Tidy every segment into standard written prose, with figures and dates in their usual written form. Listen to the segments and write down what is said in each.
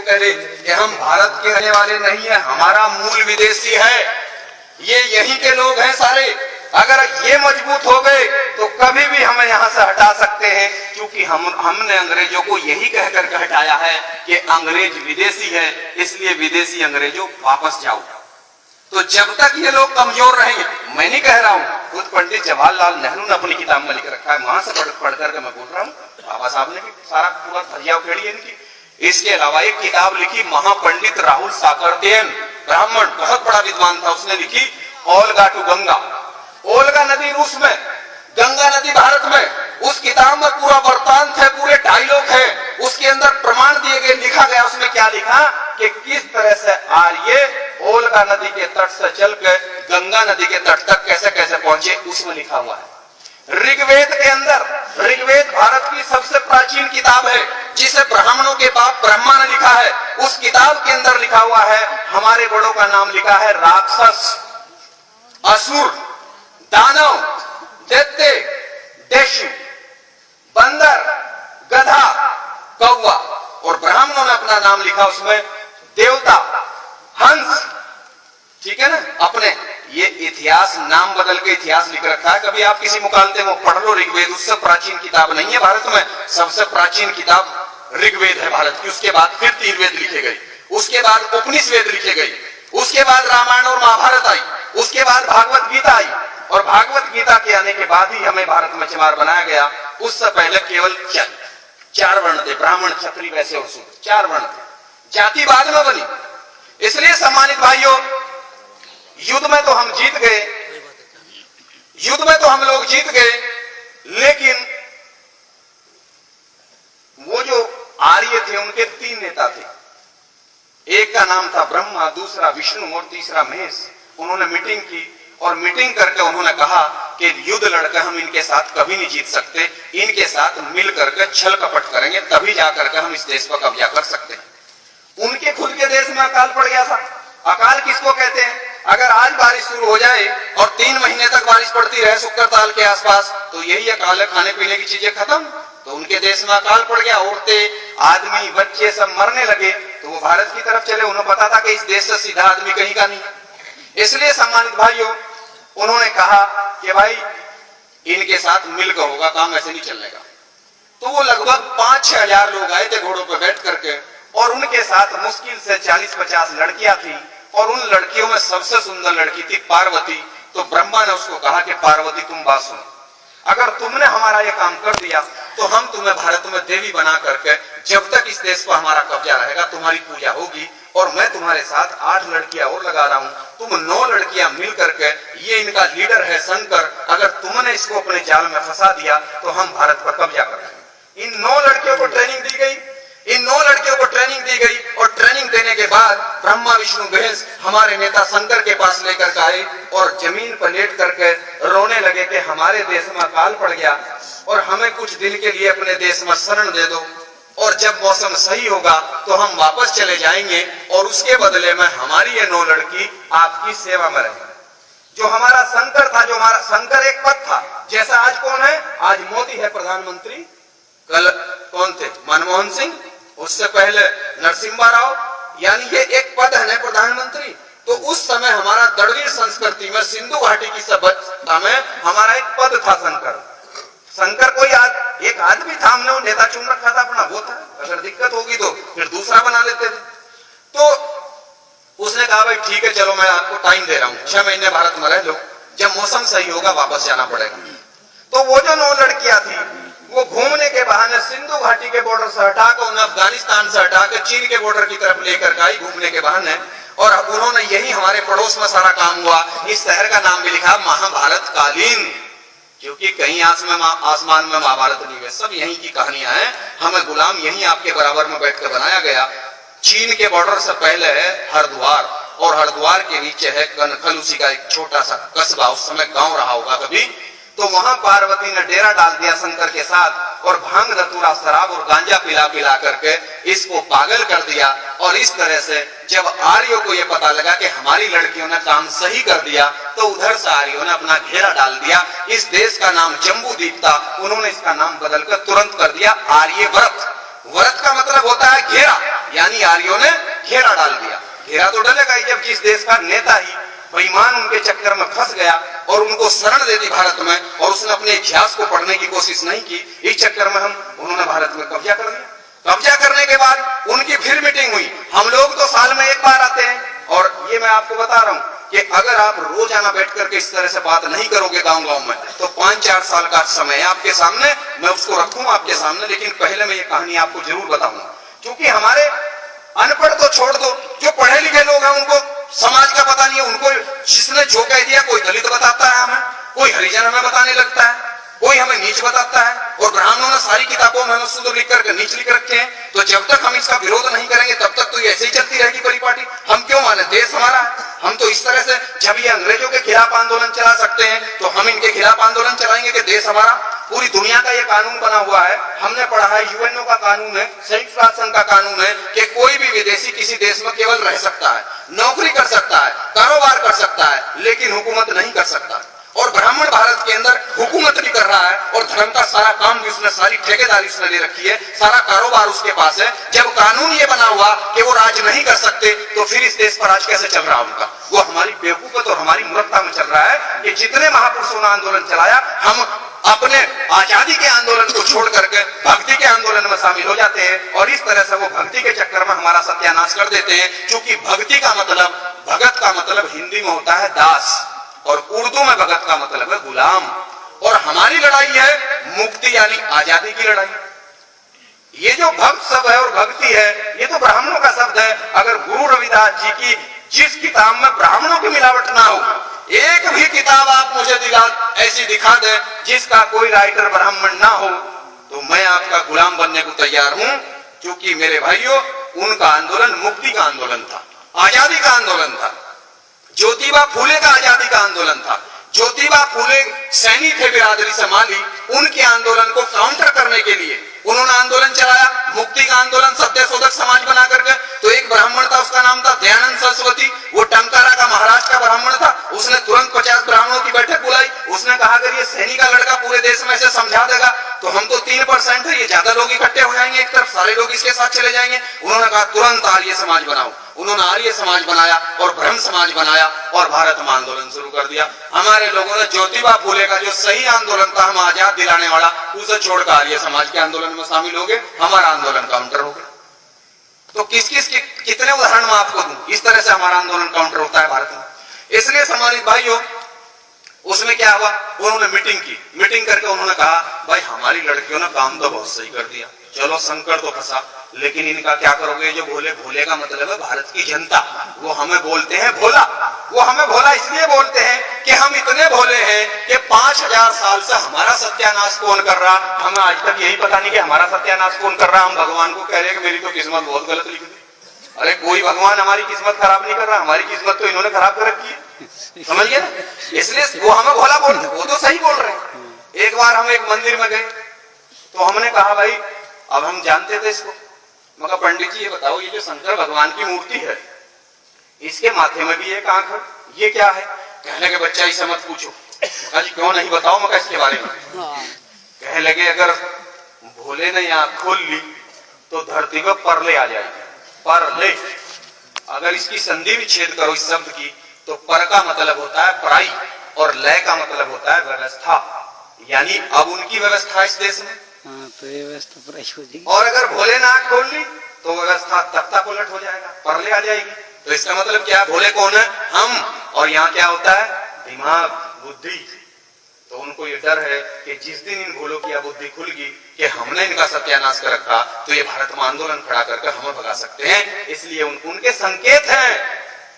कह रहे कि हम भारत के रहने वाले नहीं है, हमारा मूल विदेशी है, ये यहीं के लोग हैं सारे। अगर ये मजबूत हो गए तो कभी भी हमें यहाँ से हटा सकते हैं, क्योंकि हमने अंग्रेजों को यही कह करके हटाया है कि अंग्रेज विदेशी है, इसलिए विदेशी अंग्रेजों वापस जाओ। तो जब तक ये लोग कमजोर रहेंगे, मैं नहीं कह रहा हूँ, खुद पंडित जवाहरलाल नेहरू ने अपनी किताब में लिख रखा है, वहां से पढ़ करके मैं बोल रहा हूँ, बाबा साहब ने सारा पूरा फरिया उखेड़ी है इनकी। इसके अलावा एक किताब लिखी महापंडित राहुल साकरतेन, ब्राह्मण, बहुत बड़ा विद्वान था, उसने लिखी ओल्गा टू गंगा। ओल्गा नदी रूस में, गंगा नदी भारत में। उस किताब में पूरा वृत्तांत है, पूरे डायलॉग है, उसके अंदर प्रमाण दिए गए, लिखा गया। उसमें क्या लिखा कि किस तरह से आर्य ओल्गा नदी के तट से चलकर गंगा नदी के तट तक कैसे कैसे पहुंचे, उसमें लिखा हुआ है। ऋग्वेद के अंदर, ऋग्वेद भारत की सबसे प्राचीन किताब है, जिसे ब्राह्मणों के बाप ब्रह्मा ने लिखा है। उस किताब के अंदर लिखा हुआ है, हमारे बड़ों का नाम लिखा है राक्षस, असुर, दानव, दैत्य, देशु, बंदर, गधा, कौवा, और ब्राह्मणों ने अपना नाम लिखा उसमें देवता, हंस, ठीक है ना। अपने ये इतिहास नाम बदल के इतिहास लिख रखा है। कभी आप किसी मुकालते में पढ़ लो ऋग्वेद, उससे प्राचीन किताब नहीं है भारत में, सबसे प्राचीन किताब ऋग्वेद है भारत की। उसके बाद फिर तीन वेद लिखे गए, उसके बाद उपनिषद लिखे गए, उसके बाद रामायण और महाभारत आई, उसके बाद भागवत गीता आई, और भागवत गीता के आने के बाद ही हमें भारत में चमार बनाया गया। उससे पहले केवल चार वर्ण थे, ब्राह्मण, क्षत्रिय, वैश्य और शूद्र, चार वर्ण थे, जाति बाद में बनी। इसलिए सम्मानित भाइयों, युद्ध में तो हम जीत गए, युद्ध में तो हम लोग जीत गए, लेकिन वो जो आर्य थे उनके तीन नेता थे। एक का नाम था ब्रह्मा, दूसरा विष्णु और तीसरा महेश। उन्होंने मीटिंग की, और मीटिंग करके उन्होंने कहा कि युद्ध लड़कर हम इनके साथ कभी नहीं जीत सकते, इनके साथ मिल करके छल कपट करेंगे, तभी जाकर के हम इस देश पर कब्जा कर सकते हैं। उनके खुद के देश में अकाल पड़ गया था। अकाल किसको कहते हैं? अगर आज बारिश शुरू हो जाए और 3 महीने तक बारिश पड़ती रहे शुक्र ताल के आसपास, तो यही अकाल है, खाने पीने की चीजें खत्म। तो उनके देश में अकाल पड़ गया, औरतें, आदमी, बच्चे सब मरने लगे। तो वो भारत की तरफ चले, उन्हें पता था कि इस देश से सीधा आदमी कहीं का नहीं। इसलिए सम्मानित भाइयों, उन्होंने कहा कि भाई इनके साथ मिलकर होगा काम, ऐसे नहीं चलने का। तो वो लगभग 5-6 हजार लोग आए थे घोड़ों पर बैठ करके, और उनके साथ मुश्किल से 40-50 लड़कियां थी, और उन लड़कियों में सबसे सुंदर लड़की थी पार्वती। तो ब्रह्मा ने उसको कहा कि पार्वती तुम बात सुनो, अगर तुमने हमारा ये काम कर दिया तो हम तुम्हें भारत में देवी बना करके, जब तक इस देश पर हमारा कब्जा रहेगा तुम्हारी पूजा होगी, और मैं तुम्हारे साथ 8 लड़कियां और लगा रहा हूं, तुम 9 लड़कियां मिल करके, ये इनका लीडर है शंकर, अगर तुमने इसको अपने जाल में फंसा दिया तो हम भारत पर कब्जा करेंगे। इन 9 लड़कियों को ट्रेनिंग दी गई, इन 9 लड़कियों को ट्रेनिंग दी गई, और ट्रेनिंग देने के बाद ब्रह्मा, विष्णु, महेश हमारे नेता शंकर के पास लेकर आए, और जमीन पर लेट करके रोने लगे कि हमारे देश में अकाल पड़ गया, और हमें कुछ दिन के लिए अपने देश में शरण दे दो, और जब मौसम सही होगा तो हम वापस चले जाएंगे, और उसके बदले में हमारी ये 9 लड़की आपकी सेवा में रहेंगी। जो हमारा शंकर था, जो हमारा शंकर एक पद था, जैसा आज कौन है? आज मोदी है प्रधानमंत्री, कल कौन थे? मनमोहन सिंह, उससे पहले नरसिम्हा राव, यानी ये एक पद है ना प्रधानमंत्री। तो उस समय हमारा द्रविड़ संस्कृति में, सिंधु घाटी की सभ्यता में हमारा एक पद था शंकर। शंकर कोई एक आदमी था, हमने वो नेता चुन रखा था अपना, वो था, अगर दिक्कत होगी तो फिर दूसरा बना लेते थे। तो उसने कहा भाई ठीक है, चलो मैं आपको टाइम दे रहा हूँ, 6 महीने भारत में रह लो, जब मौसम सही होगा वापस जाना पड़ेगा। तो वो जो 9 लड़कियां थी, वो घूमने के बहाने सिंधु घाटी के बॉर्डर से हटाकर, उन्हें अफगानिस्तान से हटाकर चीन के बॉर्डर की तरफ लेकर आई घूमने के बहाने, और अब उन्होंने यही हमारे पड़ोस में सारा काम हुआ। इस शहर का नाम भी लिखा महाभारत कालीन, क्योंकि कहीं आसमान में महाभारत नहीं है, सब यहीं की कहानियां हैं। हमें गुलाम यहीं आपके बराबर में बैठकर बनाया गया। चीन के बॉर्डर से पहले है हरिद्वार, और हरिद्वार के नीचे है कनखल, उसी का एक छोटा सा कस्बा, उस समय गांव रहा होगा कभी। तो वहां पार्वती ने डेरा डाल दिया शंकर के साथ, और भांग, धतूरा, शराब और गांजा पिला पिला करके इसको पागल कर दिया। और इस तरह से जब आर्यों को यह पता लगा कि हमारी लड़कियों ने काम सही कर दिया, तो उधर से आर्यों ने अपना घेरा डाल दिया। इस देश का नाम जम्बूद्वीप था, उन्होंने इसका नाम बदलकर तुरंत कर दिया आर्यव्रत। व्रत का मतलब होता है घेरा, यानी अधिकारियों ने घेरा डाल दिया। घेरा तो डलेगा ही जब जिस देश का नेता ही बेईमान उनके चक्कर में फंस गया और उनको शरण दे दी भारत में, और उसने अपने इतिहास को पढ़ने की कोशिश नहीं की, इस चक्कर में उन्होंने भारत में कब्जा कर दिया। कब्जा करने के बाद उनकी फिर मीटिंग हुई। हम लोग तो साल में एक बार आते हैं, और ये मैं आपको बता रहा हूं कि अगर आप रोजाना बैठ करके इस तरह से बात नहीं करोगे गांव-गांव में, तो 5-4 साल का समय आपके सामने, मैं उसको रखूंगा आपके सामने। लेकिन पहले मैं ये कहानी आपको जरूर बताऊंगा, क्योंकि हमारे अनपढ़ तो छोड़ दो, जो पढ़े लिखे लोग हैं उनको समाज का पता नहीं है। उनको जिसने जो कह दिया, कोई दलित बताता है हमें, कोई हरिजन हमें बताने लगता है, कोई हमें नीच बताता है, और ब्राह्मणों ने सारी किताबों में हमें शुद्ध लिख करके नीच लिख रखे हैं। तो जब तक हम इसका विरोध नहीं करेंगे तब तक तो ये ऐसे ही चलती रहेगी परिपाटी। हम क्यों माने, देश हमारा है। हम तो इस तरह से, जब ये अंग्रेजों के खिलाफ आंदोलन चला सकते हैं, तो हम इनके खिलाफ आंदोलन चलाएंगे कि देश हमारा। पूरी दुनिया का ये कानून बना हुआ है, हमने पढ़ा है, यूएनओ का कानून है, संयुक्त राष्ट्र संघ का कानून है कि कोई भी विदेशी किसी देश में केवल रह सकता है, नौकरी कर सकता है, कारोबार कर सकता है, लेकिन हुकूमत नहीं कर सकता। और ब्राह्मण भारत के अंदर हुकूमत भी कर रहा है, और धर्म का सारा काम भी उसने, सारी ठेकेदारी उसने ले रखी है, सारा कारोबार उसके पास है। जब कानून ये बना हुआ कि वो राज नहीं कर सकते, तो फिर इस देश पर राज कैसे चल रहा उनका? वो हमारी बेवकूफत और हमारी मूर्खता में चल रहा है कि जितने महापुरुषों ने आंदोलन चलाया, हम अपने आजादी के आंदोलन को छोड़ करके भक्ति के आंदोलन में शामिल हो जाते हैं, और इस तरह से वो भक्ति के चक्कर में हमारा सत्यानाश कर देते हैं। क्योंकि भक्ति का मतलब, भगत का मतलब हिंदी में होता है दास, और उर्दू में भगत का मतलब है गुलाम। और हमारी लड़ाई है मुक्ति यानी आजादी की लड़ाई। ये जो भक्त शब्द है और भक्ति है, ये तो ब्राह्मणों का शब्द है। अगर गुरु रविदास जी की जिस किताब में ब्राह्मणों की मिलावट ना हो, एक भी किताब आप मुझे ऐसी दिखा दे जिसका कोई राइटर ब्राह्मण ना हो, तो मैं आपका गुलाम बनने को तैयार हूं। क्योंकि मेरे भाइयों, उनका आंदोलन मुक्ति का आंदोलन था, आजादी का आंदोलन था। ज्योतिबा फूले का आजादी का आंदोलन था। ज्योतिबा फूले सैनिक थे बिरादरी संभाली, उनके आंदोलन को काउंटर करने के लिए उन्होंने आंदोलन चलाया, मुक्ति का आंदोलन, सत्यशोधक समाज बना करके। तो एक ब्राह्मण था, उसका नाम था दयानंद सरस्वती, वो टंकारा का महाराष्ट्र का ब्राह्मण था। उसने तुरंत 50 ब्राह्मणों की बैठक बुलाई। उसने कहा अगर ये सैनिक का लड़का पूरे देश में से समझा देगा तो हम तो 3% है, ये ज्यादा लोग इकट्ठे हो जाएंगे, एक तरफ सारे लोग इसके साथ चले जाएंगे। उन्होंने कहा तुरंत आर्य समाज बनाओ। उन्होंने आर्य समाज बनाया और ब्रह्म समाज बनाया, और भारत में आंदोलन शुरू कर दिया। हमारे लोगों ने ज्योतिबा फूले का जो सही आंदोलन था, हम आजाद दिलाने वाला, उसे छोड़कर आर्य समाज के आंदोलन में शामिल हो गए। हमारा आंदोलन काउंटर हो गया। तो कितने उदाहरण मैं आपको दूं, इस तरह से हमारा आंदोलन काउंटर होता है भारत में। इसलिए सम्मानित भाइयों, उसमें क्या हुआ, उन्होंने मीटिंग की। मीटिंग करके उन्होंने कहा भाई हमारी लड़कियों ने काम तो बहुत सही कर दिया, चलो संकट तो फंसा, लेकिन इनका क्या करोगे? जो भोले, भोले का मतलब है भारत की जनता, वो हमें बोलते हैं भोला। वो हमें भोला इसलिए बोलते हैं कि हम इतने भोले हैं कि 5000 साल से हमारा सत्यानाश कौन कर रहा, हमें आज तक यही पता नहीं कि हमारा सत्यानाश कौन कर रहा। हम भगवान को कह रहे हैं कि मेरी तो किस्मत बहुत गलत लिखी थी। अरे कोई भगवान हमारी किस्मत खराब नहीं कर रहा, हमारी किस्मत तो इन्होंने खराब कर रखी है, समझिए। इसलिए वो हमें भोला बोलते, वो तो सही बोल रहे हैं। एक बार हम एक मंदिर में गए, तो हमने कहा भाई, अब हम जानते थे इसको, मगर पंडित जी ये बताओ, ये जो शंकर भगवान की मूर्ति है, इसके माथे में भी एक आंख है, ये क्या है? कहने लगे बच्चा इसे मत पूछो। जी क्यों नहीं, बताओ मगर इसके बारे में। कहने लगे अगर भोले ने आंख खोल ली तो धरती पर परले आ जाएगी। परले, अगर इसकी संधि विच्छेद करो इस शब्द की, तो पर का मतलब होता है पराई, और लय का मतलब होता है व्यवस्था। यानी अब उनकी व्यवस्था इस देश में, तो व्यवस्था पराई हो जाएगी। और अगर भोले ने आंख खोल ली तो व्यवस्था तख्ता पलट हो जाएगा, परले आ जाएगी। तो इसका मतलब क्या है? भोले कौन है? हम। और यहाँ क्या होता है? दिमाग, बुद्धि। तो उनको ये डर है कि जिस दिन इन भोलों की बुद्धि खुल गई कि हमने इनका सत्यानाश कर रखा, तो ये भारत में आंदोलन खड़ा करके हमें भगा सकते हैं। इसलिए उनके संकेत हैं,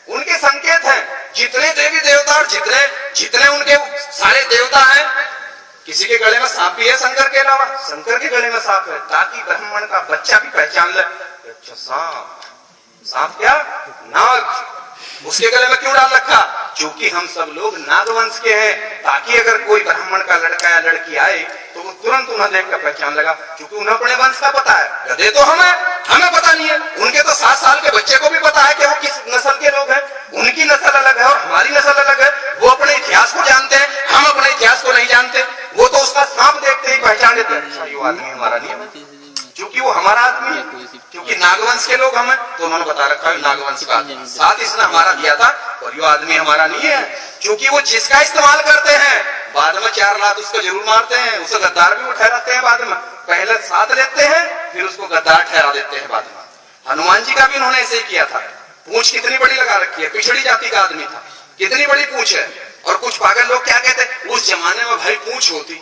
उनके संकेत हैं। जितने देवी देवता और जितने उनके सारे देवता हैं, किसी के गले में सांप भी है शंकर के अलावा, शंकर के गले में सांप है, ताकि ब्राह्मण का बच्चा भी पहचान ले, अच्छा सांप। सांप क्या? नाग। उसके गले में क्यों डाल रखा? क्योंकि हम सब लोग नागवंश के हैं, ताकि अगर कोई ब्राह्मण का लड़का या लड़की आए तो वो तुरंत उन्हें देखकर पहचान लगा, क्योंकि उन्हें अपने वंश का पता है। गधे तो हमें पता नहीं है। उनके तो 7 साल के बच्चे को भी पता है कि वो किस नस्ल के लोग हैं। उनकी नस्ल अलग है और हमारी नस्ल अलग है। वो अपने इतिहास को जानते हैं, हम अपने इतिहास को नहीं जानते। वो तो उसका सांप देखते ही पहचान लेते हैं, अच्छा ये आदमी हमारा नहीं है, क्योंकि वो हमारा आदमी है, क्योंकि नागवंश के लोग हमें। तो उन्होंने बता रखा है नागवंश का आदमी, साथ इसने हमारा दिया था और ये आदमी हमारा नहीं है, क्योंकि वो जिसका इस्तेमाल करते हैं बाद में 4 लात उसको जरूर मारते हैं, उसे गद्दार भी वो ठहराते हैं बाद में, पहले साथ लेते हैं फिर उसको गद्दार ठहरा देते हैं बाद में। हनुमान जी का भी उन्होंने ऐसे ही किया था। पूंछ कितनी बड़ी लगा रखी है, पिछड़ी जाति का आदमी था, कितनी बड़ी पूंछ है। और कुछ पागल लोग क्या कहते हैं, उस जमाने में भाई पूंछ होती,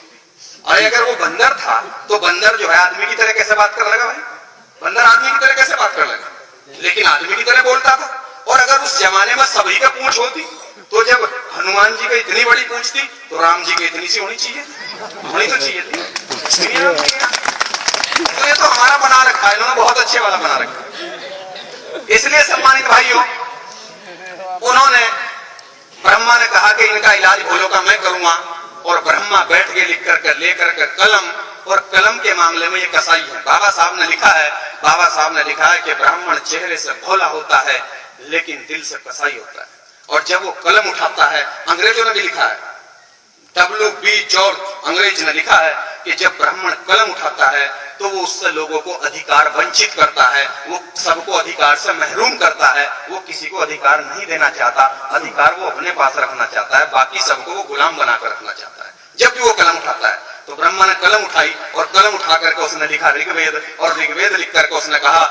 अरे अगर वो बंदर था तो बंदर जो है आदमी की तरह कैसे बात कर लगा भाई, बंदर आदमी की तरह कैसे बात कर लगा, लेकिन आदमी की तरह बोलता था। और अगर उस जमाने में सभी का पूंछ होती तो जब हनुमान जी का इतनी बड़ी पूंछ थी तो राम जी की इतनी सी होनी चाहिए, होनी तो चाहिए थी। तो ये तो हमारा बना रखा है, इन्होंने बहुत अच्छे वाला बना रखा। इसलिए सम्मानित भाइयों, उन्होंने ब्रह्मा ने कहा कि इनका इलाज भूलों का मैं करूंगा, और ब्रह्मा बैठ के लिख कर लेकर के कलम, और कलम के मामले में ये कसाई है। बाबा साहब ने लिखा है, बाबा साहब ने लिखा है कि ब्राह्मण चेहरे से भोला होता है लेकिन दिल से कसाई होता है। और जब वो कलम उठाता है, अंग्रेजों ने भी लिखा है, W.B. जॉर्ज अंग्रेज ने लिखा है कि जब ब्राह्मण कलम उठाता है तो वो उससे लोगों को अधिकार वंचित करता है, वो सबको अधिकार से महरूम करता है, वो किसी को अधिकार नहीं देना चाहता, अधिकार वो अपने पास रखना चाहता है, बाकी सबको वो गुलाम बनाकर रखना चाहता है। जब भी वो कलम उठाता है तो ब्रह्मा ने कलम उठाई और कलम उठा करके उसने लिखा ऋग्वेद, और ऋग्वेद लिख करके उसने कहा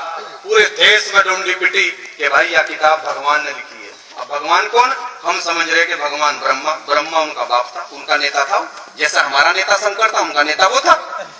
पूरे देश में ढूंढी पिटी कि भाई यह किताब भगवान ने लिखी है। अब भगवान कौन, हम समझ रहे कि भगवान ब्रह्मा, ब्रह्मा उनका बाप था, उनका नेता था, जैसा हमारा नेता शंकर था उनका नेता वो था।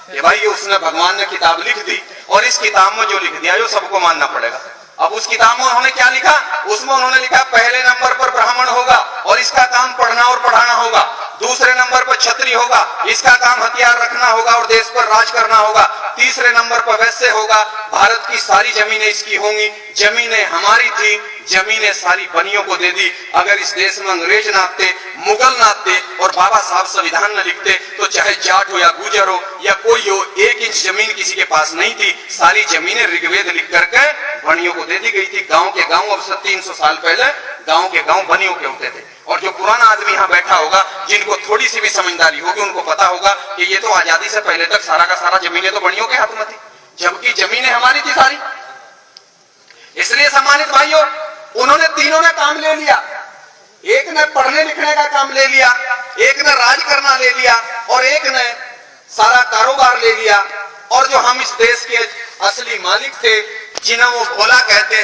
कि भाई ये उसने, भगवान ने किताब लिख दी और इस किताब में जो लिख दिया जो सबको मानना पड़ेगा। अब उस किताब में उन्होंने क्या लिखा, उसमें उन्होंने लिखा पहले नंबर पर ब्राह्मण होगा और इसका काम पढ़ना और पढ़ाना होगा, दूसरे नंबर पर क्षत्रिय होगा, इसका काम हथियार रखना होगा और देश पर राज करना होगा, तीसरे नंबर पर वैश्य होगा, भारत की सारी जमीनें इसकी होंगी, जमीनें हमारी थी, जमीनें सारी बनियों को दे दी। अगर इस देश में अंग्रेज ना आते, मुगल ना आते और बाबा साहब संविधान न लिखते तो चाहे जाट हो या गुजर हो या कोई हो, 1 इंच जमीन किसी के पास नहीं थी, सारी जमीनें ऋग्वेद लिख करके बनियों को दे दी गई थी। गांव के गांव, अब से 300 साल पहले गांव के गांव बनियों के होते थे। और जो पुराना आदमी यहाँ बैठा होगा, जिनको थोड़ी सी भी समझदारी होगी, उनको पता होगा कि ये तो आजादी से पहले तक सारा का सारा जमीनें तो बनियों के हाथ में थी, जबकि जमीनें हमारी थी सारी। इसलिए सम्मानित भाइयों, उन्होंने तीनों ने काम ले लिया, एक ने पढ़ने लिखने का काम ले लिया, एक ने राज करना ले लिया और एक ने सारा कारोबार ले लिया। और जो हम इस देश के असली मालिक थे, जिन्हें वो भोला कहते हैं,